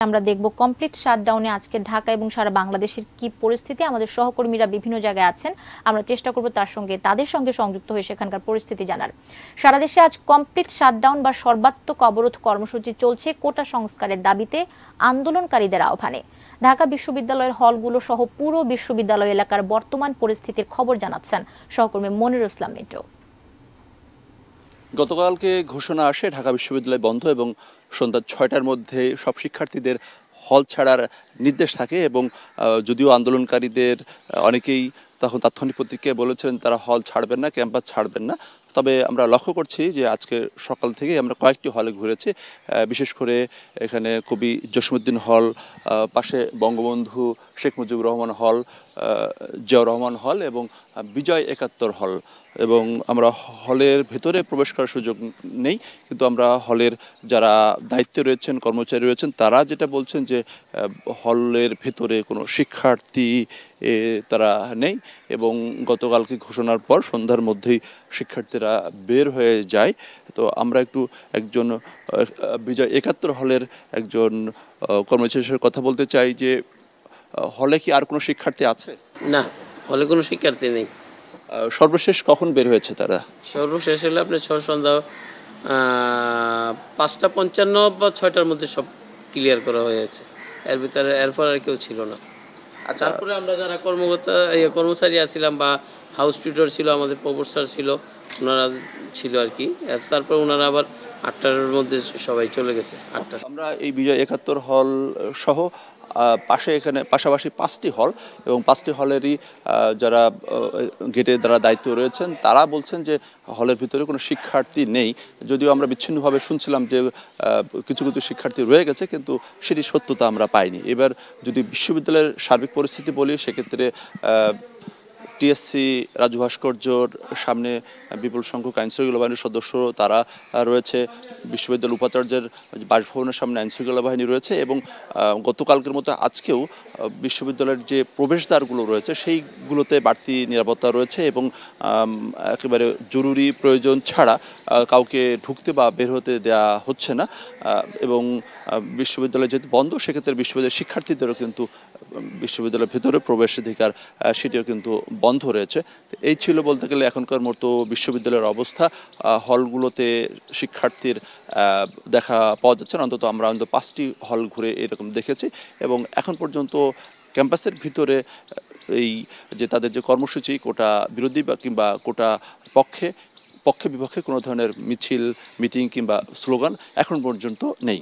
আমরা দেখব কমপ্লিট শাটডাউনে আজকে ঢাকা এবং সারা বাংলাদেশের কি পরিস্থিতি। আমাদের সহকর্মীরা বিভিন্ন জায়গায় আছেন, আমরা চেষ্টা করব তাদের সঙ্গে সংযুক্ত হয়ে সেখানকার পরিস্থিতি জানার। সারা দেশে আজ কমপ্লিট শাটডাউন বা সর্বাত্মক অবরোধ কর্মসূচি চলছে কোটা সংস্কারের দাবিতে আন্দোলনকারীদের আহ্বানে। ঢাকা বিশ্ববিদ্যালয়ের হলগুলো সহ পুরো বিশ্ববিদ্যালয় এলাকার বর্তমান পরিস্থিতির খবর জানাচ্ছেন সহকর্মী মনির ইসলাম মিন্টু। গতকালকে ঘোষণা আসে ঢাকা বিশ্ববিদ্যালয় বন্ধ এবং সন্ধ্যা ৬টার মধ্যে সব শিক্ষার্থীদের হল ছাড়ার নির্দেশ থাকে এবং যদিও আন্দোলনকারীদের অনেকেই তখন তাৎক্ষণিক প্রতিক্রিয়ায় বলেছেন তারা হল ছাড়বেন না, ক্যাম্পাস ছাড়বেন না। তবে আমরা লক্ষ্য করছি যে আজকে সকাল থেকে আমরা কয়েকটি হলে ঘুরেছি, বিশেষ করে এখানে কবি জসীমউদ্দীন হল, পাশে বঙ্গবন্ধু শেখ মুজিবুর রহমান হল, জিয়াউর রহমান হল এবং বিজয় ৭১ হল। এবং আমরা হলের ভেতরে প্রবেশ করার সুযোগ নেই, কিন্তু আমরা হলের যারা দায়িত্বে রয়েছেন, কর্মচারী রয়েছেন, তারা যেটা বলছেন যে হলের ভেতরে কোনো শিক্ষার্থী তারা নেই এবং গতকালকে ঘোষণার পর সন্ধ্যার মধ্যেই শিক্ষার্থীরা বের হয়ে যায়। তো আমরা একজন বিজয় ৭১ হলের একজন কর্মচারীর সাথে কথা বলতে চাই যে হলে কি আর কোনো শিক্ষার্থী আছে? না, হলে কোনো শিক্ষার্থী নেই। সর্বশেষ কখন বের হয়েছে তারা? সর্বশেষ হলে আপনার সন্ধ্যা ৫টা ৫৫ বা ৬টার মধ্যে সব ক্লিয়ার করা হয়েছে। এর ভিতরে এরপর আর কেউ ছিল না। তারপরে আমরা যারা কর্মচারী আছিলাম বা হাউস টিউটর ছিল, আমাদের প্রফেসর ছিল, ওনারা ছিল আর কি। তারপর ওনারা আবার ৮টার মধ্যে সবাই চলে গেছে। ৮টা আমরা এই বিজয় ৭১ হল সহ এখানে পাশাপাশি ৫টি হল এবং 5টি হলেরই যারা গেটে যারা দায়িত্ব রয়েছেন তারা বলছেন যে হলের ভিতরে কোনো শিক্ষার্থী নেই। যদিও আমরা বিচ্ছিন্নভাবে শুনছিলাম যে কিছু কিছু শিক্ষার্থী রয়ে গেছে, কিন্তু সেটি সত্যতা আমরা পাইনি। এবার যদি বিশ্ববিদ্যালয়ের সার্বিক পরিস্থিতি বলি, সেক্ষেত্রে টিএসসি রাজু ভাস্কর্যর সামনে বিপুল সংখ্যক আইনশৃঙ্খলা বাহিনীর সদস্য তারা রয়েছে, বিশ্ববিদ্যালয় উপাচার্যের বাসভবনের সামনে আইনশৃঙ্খলা বাহিনী রয়েছে এবং গতকালকের মতো আজকেও বিশ্ববিদ্যালয়ের যে প্রবেশদ্বারগুলো রয়েছে সেইগুলোতে বাড়তি নিরাপত্তা রয়েছে এবং একেবারে জরুরি প্রয়োজন ছাড়া কাউকে ঢুকতে বা বের হতে দেওয়া হচ্ছে না। এবং বিশ্ববিদ্যালয় যেহেতু বন্ধ, সেক্ষেত্রে বিশ্ববিদ্যালয়ের শিক্ষার্থীদেরও কিন্তু বিশ্ববিদ্যালয়ের ভেতরে প্রবেশাধিকার সেটিও কিন্তু বন্ধ রয়েছে। এই ছিল বলতে গেলে এখনকার মতো বিশ্ববিদ্যালয়ের অবস্থা। হলগুলোতে শিক্ষার্থীর দেখা পাওয়া যাচ্ছে না, অন্তত আমরা 5টি হল ঘুরে এরকম দেখেছি এবং এখন পর্যন্ত ক্যাম্পাসের ভিতরে এই যে তাদের যে কর্মসূচি কোটা বিরোধী বা কিংবা কোটা পক্ষে বিপক্ষে কোনো ধরনের মিছিল, মিটিং কিংবা স্লোগান এখন পর্যন্ত নেই।